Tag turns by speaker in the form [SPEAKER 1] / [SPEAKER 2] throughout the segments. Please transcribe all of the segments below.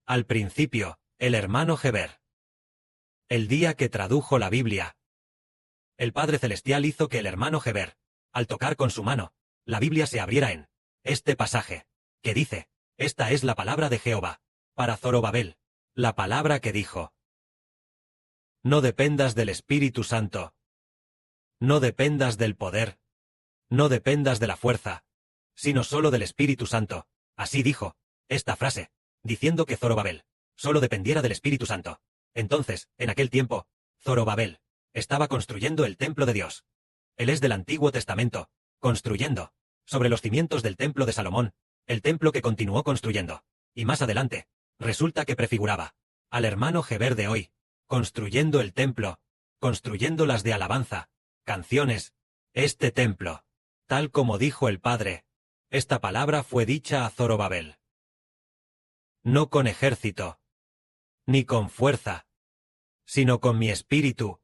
[SPEAKER 1] Al principio, el hermano Heber. El día que tradujo la Biblia. El Padre Celestial hizo que el hermano Heber, al tocar con su mano, la Biblia se abriera en este pasaje, que dice: esta es la palabra de Jehová, para Zorobabel, la palabra que dijo. No dependas del Espíritu Santo. No dependas del poder. No dependas de la fuerza, sino solo del Espíritu Santo. Así dijo esta frase, diciendo que Zorobabel solo dependiera del Espíritu Santo. Entonces, en aquel tiempo, Zorobabel estaba construyendo el templo de Dios. Él es del Antiguo Testamento, construyendo sobre los cimientos del templo de Salomón, el templo que continuó construyendo. Y más adelante, resulta que prefiguraba al hermano Heber de hoy, construyendo el templo, construyendo las de alabanza, canciones, este templo. Tal como dijo el Padre, esta palabra fue dicha a Zorobabel. No con ejército, ni con fuerza, sino con mi espíritu.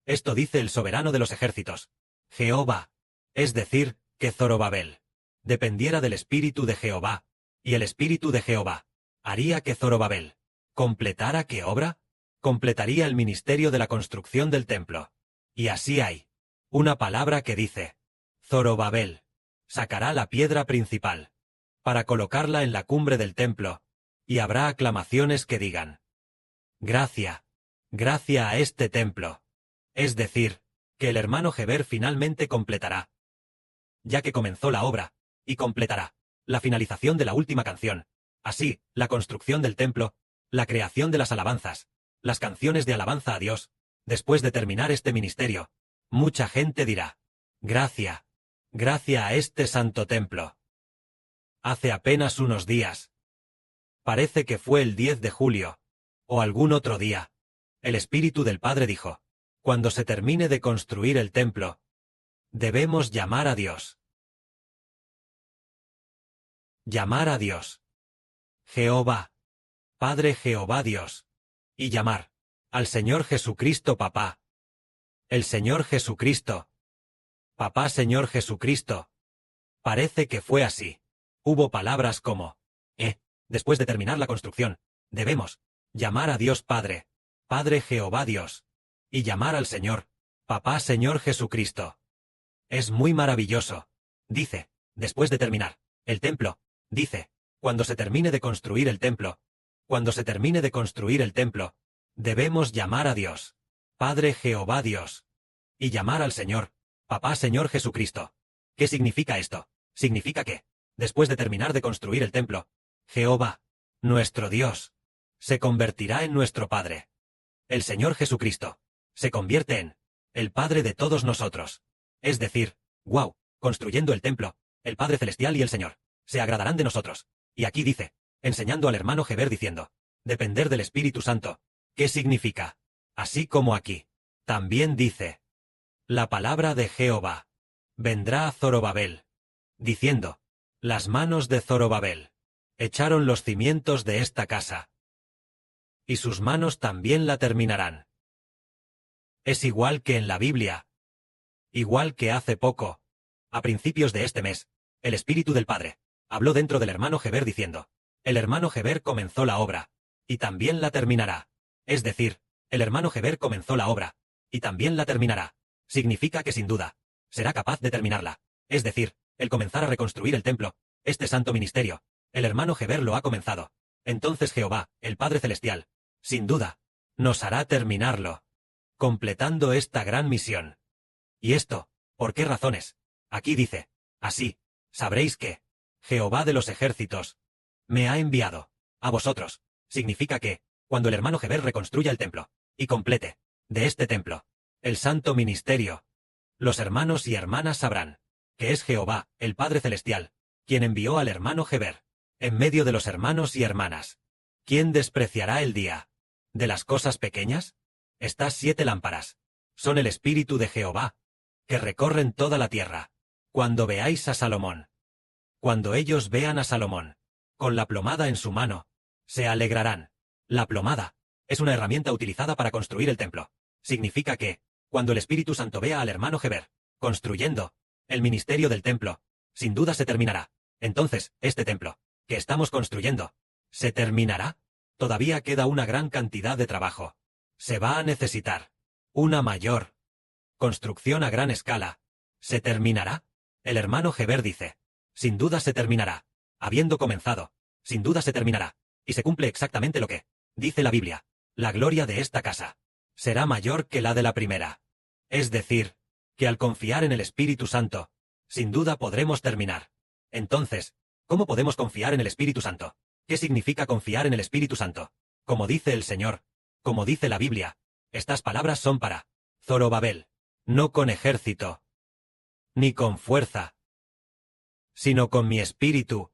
[SPEAKER 1] Esto dice el soberano de los ejércitos, Jehová. Es decir, que Zorobabel dependiera del espíritu de Jehová, y el espíritu de Jehová haría que Zorobabel completara ¿qué obra? Completaría el ministerio de la construcción del templo. Y así hay una palabra que dice: Zorobabel sacará la piedra principal para colocarla en la cumbre del templo, y habrá aclamaciones que digan: gracia, gracia a este templo. Es decir, que el hermano Heber finalmente completará, ya que comenzó la obra, y completará la finalización de la última canción. Así, la construcción del templo, la creación de las alabanzas, las canciones de alabanza a Dios. Después de terminar este ministerio, mucha gente dirá: gracia, gracia a este santo templo. Hace apenas unos días, parece que fue el 10 de julio, o algún otro día, el Espíritu del Padre dijo: cuando se termine de construir el templo, debemos llamar a Dios. Llamar a Dios. Jehová. Padre Jehová Dios. Y llamar al Señor Jesucristo Papá. El Señor Jesucristo. Papá Señor Jesucristo. Parece que fue así. Hubo palabras como: después de terminar la construcción, debemos llamar a Dios Padre, Padre Jehová Dios, y llamar al Señor, Papá Señor Jesucristo. Es muy maravilloso. Dice, después de terminar el templo, dice, cuando se termine de construir el templo, cuando se termine de construir el templo, debemos llamar a Dios, Padre Jehová Dios, y llamar al Señor, Papá Señor Jesucristo. ¿Qué significa esto? Significa que, después de terminar de construir el templo, Jehová, nuestro Dios, se convertirá en nuestro Padre. El Señor Jesucristo se convierte en el Padre de todos nosotros. Es decir, construyendo el templo, el Padre Celestial y el Señor se agradarán de nosotros. Y aquí dice, enseñando al hermano Heber diciendo: depender del Espíritu Santo. ¿Qué significa? Así como aquí, también dice: la palabra de Jehová vendrá a Zorobabel, diciendo: las manos de Zorobabel echaron los cimientos de esta casa, y sus manos también la terminarán. Es igual que en la Biblia. Igual que hace poco, a principios de este mes, el Espíritu del Padre habló dentro del hermano Heber diciendo: el hermano Heber comenzó la obra, y también la terminará. Es decir, el hermano Heber comenzó la obra, y también la terminará. Significa que sin duda, será capaz de terminarla. Es decir, el comenzar a reconstruir el templo, este santo ministerio, el hermano Heber lo ha comenzado. Entonces Jehová, el Padre Celestial, sin duda, nos hará terminarlo, completando esta gran misión. ¿Y esto, por qué razones? Aquí dice: así, sabréis que Jehová de los ejércitos me ha enviado a vosotros. Significa que, cuando el hermano Heber reconstruya el templo, y complete de este templo el santo ministerio, los hermanos y hermanas sabrán que es Jehová, el Padre Celestial, quien envió al hermano Heber, en medio de los hermanos y hermanas. ¿Quién despreciará el día de las cosas pequeñas? Estas 7 lámparas son el Espíritu de Jehová, que recorren toda la tierra. Cuando veáis a Salomón, cuando ellos vean a Salomón, con la plomada en su mano, se alegrarán. La plomada es una herramienta utilizada para construir el templo. Significa que, cuando el Espíritu Santo vea al hermano Heber construyendo el ministerio del templo, sin duda se terminará. Entonces, este templo que estamos construyendo, ¿se terminará? Todavía queda una gran cantidad de trabajo. Se va a necesitar una mayor construcción a gran escala. ¿Se terminará? El hermano Heber dice. Sin duda se terminará. Habiendo comenzado, sin duda se terminará. Y se cumple exactamente lo que dice la Biblia. La gloria de esta casa será mayor que la de la primera. Es decir, que al confiar en el Espíritu Santo, sin duda podremos terminar. Entonces, ¿cómo podemos confiar en el Espíritu Santo? ¿Qué significa confiar en el Espíritu Santo? Como dice el Señor, como dice la Biblia, estas palabras son para Zorobabel, no con ejército, ni con fuerza, sino con mi espíritu.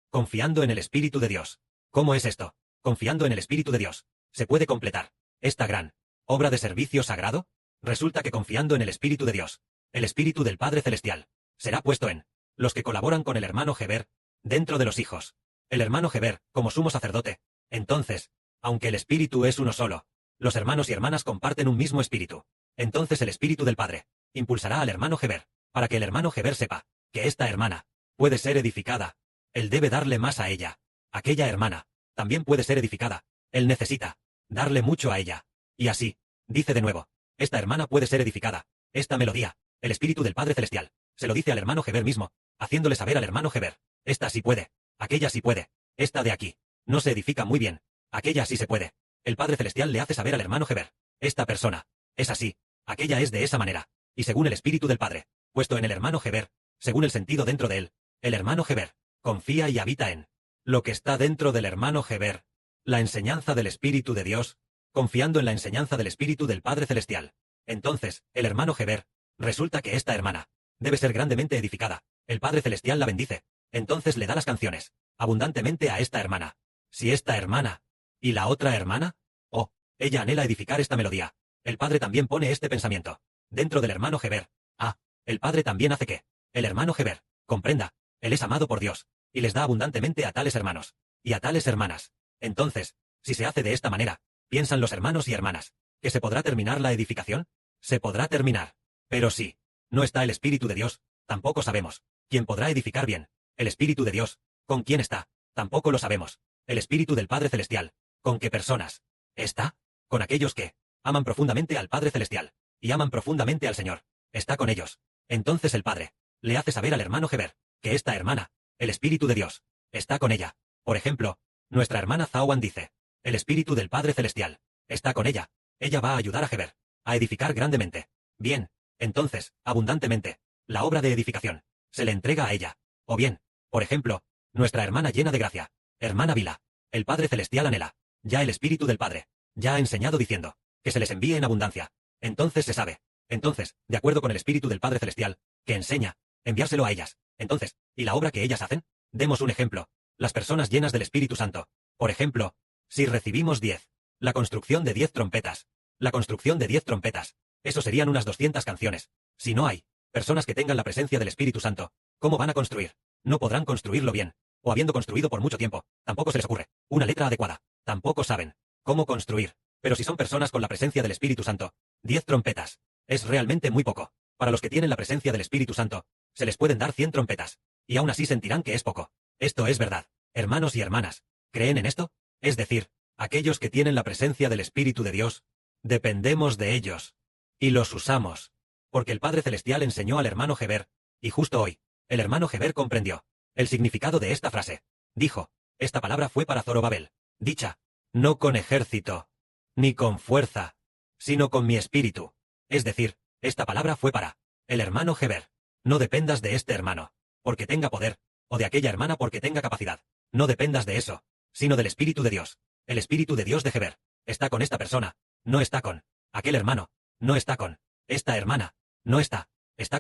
[SPEAKER 1] Confiando en el Espíritu de Dios. ¿Cómo es esto? Confiando en el Espíritu de Dios, ¿se puede completar esta gran obra de servicio sagrado? Resulta que confiando en el Espíritu de Dios, el Espíritu del Padre Celestial, será puesto en los que colaboran con el hermano Heber, dentro de los hijos. El hermano Heber, como sumo sacerdote. Entonces, aunque el Espíritu es uno solo, los hermanos y hermanas comparten un mismo Espíritu. Entonces el Espíritu del Padre impulsará al hermano Heber, para que el hermano Heber sepa que esta hermana puede ser edificada. Él debe darle más a ella. Aquella hermana también puede ser edificada. Él necesita darle mucho a ella. Y así, dice de nuevo, esta hermana puede ser edificada. Esta melodía, el Espíritu del Padre Celestial, se lo dice al hermano Heber mismo, haciéndole saber al hermano Heber, esta sí puede, aquella sí puede, esta de aquí, no se edifica muy bien, aquella sí se puede. El Padre Celestial le hace saber al hermano Heber, esta persona, es así, aquella es de esa manera, y según el Espíritu del Padre, puesto en el hermano Heber, según el sentido dentro de él, el hermano Heber, confía y habita en lo que está dentro del hermano Heber, la enseñanza del Espíritu de Dios, confiando en la enseñanza del Espíritu del Padre Celestial. Entonces, el hermano Heber, resulta que esta hermana debe ser grandemente edificada. El Padre Celestial la bendice. Entonces le da las canciones abundantemente a esta hermana. Si esta hermana y la otra hermana, oh, ella anhela edificar esta melodía. El Padre también pone este pensamiento dentro del hermano Heber. Ah, el Padre también hace que el hermano Heber comprenda, él es amado por Dios, y les da abundantemente a tales hermanos y a tales hermanas. Entonces, si se hace de esta manera, piensan los hermanos y hermanas, ¿que se podrá terminar la edificación? Se podrá terminar. Pero si no está el Espíritu de Dios, tampoco sabemos quién podrá edificar bien. El Espíritu de Dios, ¿con quién está? Tampoco lo sabemos. El Espíritu del Padre Celestial, ¿con qué personas está? Con aquellos que aman profundamente al Padre Celestial y aman profundamente al Señor. Está con ellos. Entonces el Padre le hace saber al hermano Heber que esta hermana, el Espíritu de Dios, está con ella. Por ejemplo, nuestra hermana Zawan dice, el Espíritu del Padre Celestial está con ella. Ella va a ayudar a Heber a edificar grandemente. Bien, entonces, abundantemente, la obra de edificación se le entrega a ella. O bien, por ejemplo, nuestra hermana llena de gracia, hermana Vila, el Padre Celestial anhela, ya el Espíritu del Padre, ya ha enseñado diciendo, que se les envíe en abundancia. Entonces se sabe. Entonces, de acuerdo con el Espíritu del Padre Celestial, que enseña, enviárselo a ellas. Entonces, ¿y la obra que ellas hacen? Demos un ejemplo. Las personas llenas del Espíritu Santo. Por ejemplo, si recibimos 10, la construcción de 10 trompetas. La construcción de 10 trompetas. Eso serían unas 200 canciones. Si no hay personas que tengan la presencia del Espíritu Santo, ¿cómo van a construir? No podrán construirlo bien. O habiendo construido por mucho tiempo, tampoco se les ocurre una letra adecuada. Tampoco saben cómo construir. Pero si son personas con la presencia del Espíritu Santo, 10 trompetas es realmente muy poco. Para los que tienen la presencia del Espíritu Santo, se les pueden dar 100 trompetas. Y aún así sentirán que es poco. Esto es verdad. Hermanos y hermanas, ¿creen en esto? Es decir, aquellos que tienen la presencia del Espíritu de Dios, dependemos de ellos. Y los usamos. Porque el Padre Celestial enseñó al hermano Heber, y justo hoy, el hermano Heber comprendió el significado de esta frase. Dijo, esta palabra fue para Zorobabel, dicha, no con ejército, ni con fuerza, sino con mi espíritu. Es decir, esta palabra fue para el hermano Heber. No dependas de este hermano, porque tenga poder, o de aquella hermana porque tenga capacidad. No dependas de eso, sino del Espíritu de Dios. El Espíritu de Dios de Heber está con esta persona, no está con aquel hermano, no está con esta hermana, no está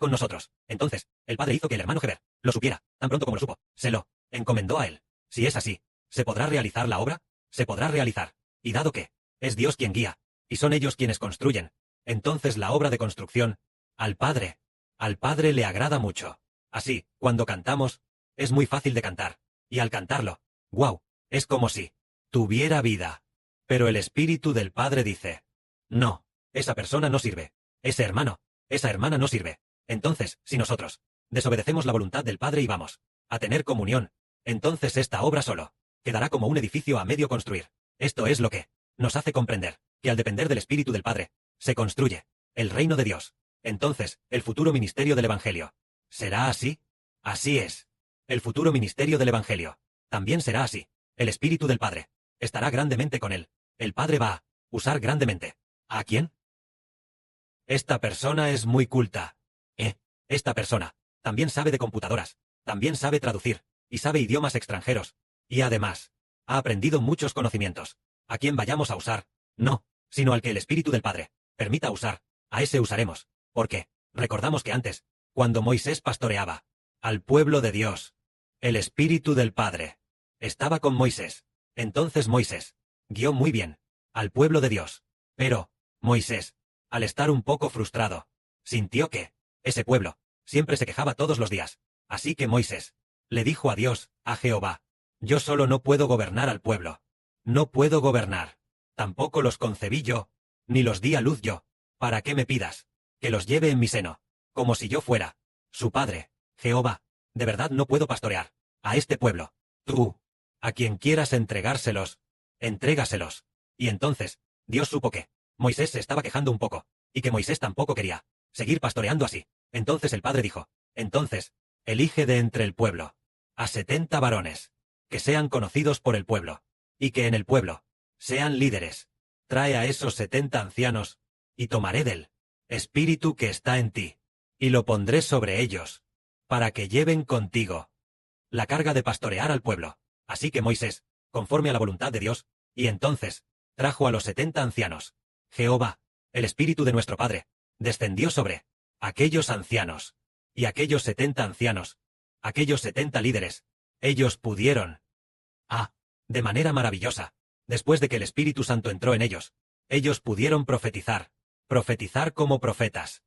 [SPEAKER 1] con nosotros. Entonces, el Padre hizo que el hermano Heber lo supiera, tan pronto como lo supo, se lo encomendó a él. Si es así, ¿se podrá realizar la obra? Se podrá realizar. Y dado que es Dios quien guía, y son ellos quienes construyen, entonces la obra de construcción, al Padre le agrada mucho. Así, cuando cantamos, es muy fácil de cantar, y al cantarlo, ¡guau!, es como si tuviera vida. Pero el Espíritu del Padre dice, no, esa persona no sirve, ese hermano, esa hermana no sirve. Entonces, si nosotros desobedecemos la voluntad del Padre y vamos a tener comunión, entonces esta obra solo quedará como un edificio a medio construir. Esto es lo que nos hace comprender que al depender del Espíritu del Padre, se construye el reino de Dios. Entonces, el futuro ministerio del Evangelio. ¿Será así? Así es. El futuro ministerio del Evangelio. También será así. El Espíritu del Padre estará grandemente con él. El Padre va a usar grandemente. ¿A quién? Esta persona es muy culta. Esta persona también sabe de computadoras, también sabe traducir, y sabe idiomas extranjeros, y además, ha aprendido muchos conocimientos. ¿A quién vayamos a usar? No, sino al que el Espíritu del Padre permita usar. A ese usaremos. Porque, recordamos que antes, cuando Moisés pastoreaba al pueblo de Dios, el Espíritu del Padre estaba con Moisés. Entonces Moisés guió muy bien al pueblo de Dios. Pero, Moisés, al estar un poco frustrado, sintió que ese pueblo siempre se quejaba todos los días. Así que Moisés le dijo a Dios, a Jehová: yo solo no puedo gobernar al pueblo. No puedo gobernar. Tampoco los concebí yo, ni los di a luz yo. ¿Para qué me pidas que los lleve en mi seno, como si yo fuera su padre? Jehová, de verdad no puedo pastorear a este pueblo. Tú, a quien quieras entregárselos, entrégaselos. Y entonces, Dios supo que Moisés se estaba quejando un poco, y que Moisés tampoco quería seguir pastoreando así. Entonces el Padre dijo: entonces, elige de entre el pueblo a 70 varones, que sean conocidos por el pueblo, y que en el pueblo sean líderes. Trae a esos 70 ancianos, y tomaré del Espíritu que está en ti, y lo pondré sobre ellos, para que lleven contigo la carga de pastorear al pueblo. Así que Moisés, conforme a la voluntad de Dios, y entonces, trajo a los 70 ancianos. Jehová, el Espíritu de nuestro Padre, descendió sobre aquellos ancianos, y aquellos 70 ancianos, aquellos 70 líderes, ellos pudieron, de manera maravillosa, después de que el Espíritu Santo entró en ellos, ellos pudieron profetizar como profetas.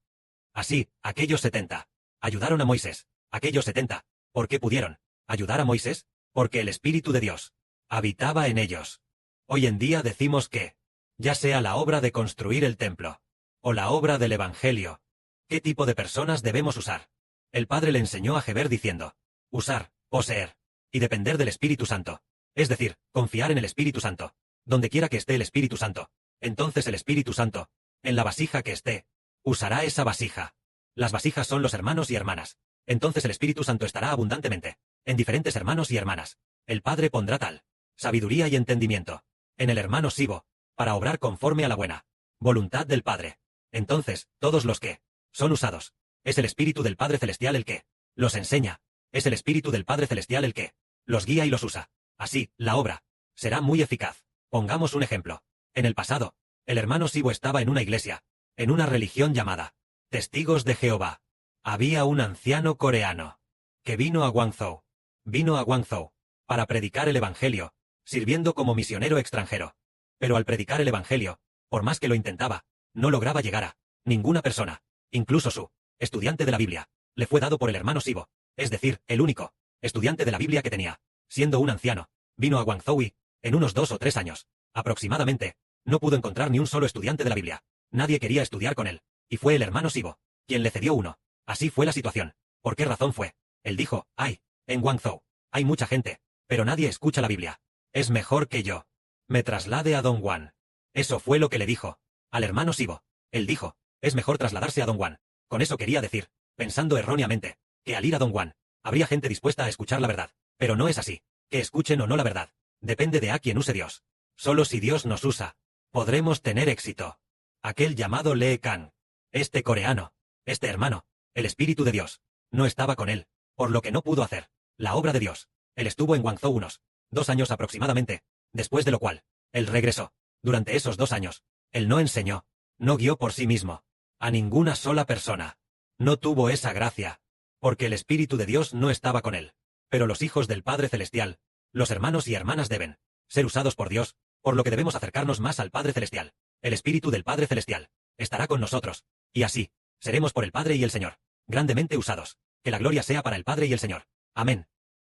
[SPEAKER 1] Así, aquellos 70 ayudaron a Moisés. Aquellos 70, ¿por qué pudieron ayudar a Moisés? Porque el Espíritu de Dios habitaba en ellos. Hoy en día decimos que, ya sea la obra de construir el templo, o la obra del Evangelio, ¿qué tipo de personas debemos usar? El Padre le enseñó a Heber diciendo: usar, poseer, y depender del Espíritu Santo. Es decir, confiar en el Espíritu Santo. Donde quiera que esté el Espíritu Santo, entonces el Espíritu Santo, en la vasija que esté, usará esa vasija. Las vasijas son los hermanos y hermanas. Entonces el Espíritu Santo estará abundantemente en diferentes hermanos y hermanas. El Padre pondrá tal sabiduría y entendimiento en el hermano Sibo, para obrar conforme a la buena voluntad del Padre. Entonces, todos los que son usados, es el Espíritu del Padre Celestial el que los enseña, es el Espíritu del Padre Celestial el que los guía y los usa. Así, la obra será muy eficaz. Pongamos un ejemplo. En el pasado, el hermano Sibo estaba en una iglesia, en una religión llamada Testigos de Jehová. Había un anciano coreano que vino a Guangzhou para predicar el Evangelio, sirviendo como misionero extranjero. Pero al predicar el Evangelio, por más que lo intentaba, no lograba llegar a ninguna persona. Incluso su estudiante de la Biblia le fue dado por el hermano Sibo, es decir, el único estudiante de la Biblia que tenía. Siendo un anciano, vino a Guangzhou y, en unos 2 o 3 años, aproximadamente, no pudo encontrar ni un solo estudiante de la Biblia. Nadie quería estudiar con él, y fue el hermano Sibo quien le cedió uno. Así fue la situación. ¿Por qué razón fue? Él dijo: en Guangzhou hay mucha gente, pero nadie escucha la Biblia. Es mejor que yo me traslade a Dongguan. Eso fue lo que le dijo al hermano Sibo. Él dijo: es mejor trasladarse a Dongguan. Con eso quería decir, pensando erróneamente, que al ir a Dongguan, habría gente dispuesta a escuchar la verdad. Pero no es así. Que escuchen o no la verdad, depende de a quién use Dios. Solo si Dios nos usa, podremos tener éxito. Aquel llamado Lee Kang, este coreano, este hermano, el Espíritu de Dios, no estaba con él, por lo que no pudo hacer la obra de Dios. Él estuvo en Guangzhou unos 2 años aproximadamente, después de lo cual, él regresó. Durante esos 2 años, él no enseñó, no guió por sí mismo a ninguna sola persona. No tuvo esa gracia, porque el Espíritu de Dios no estaba con él. Pero los hijos del Padre Celestial, los hermanos y hermanas deben ser usados por Dios, por lo que debemos acercarnos más al Padre Celestial. El Espíritu del Padre Celestial estará con nosotros, y así seremos por el Padre y el Señor grandemente usados. Que la gloria sea para el Padre y el Señor. Amén.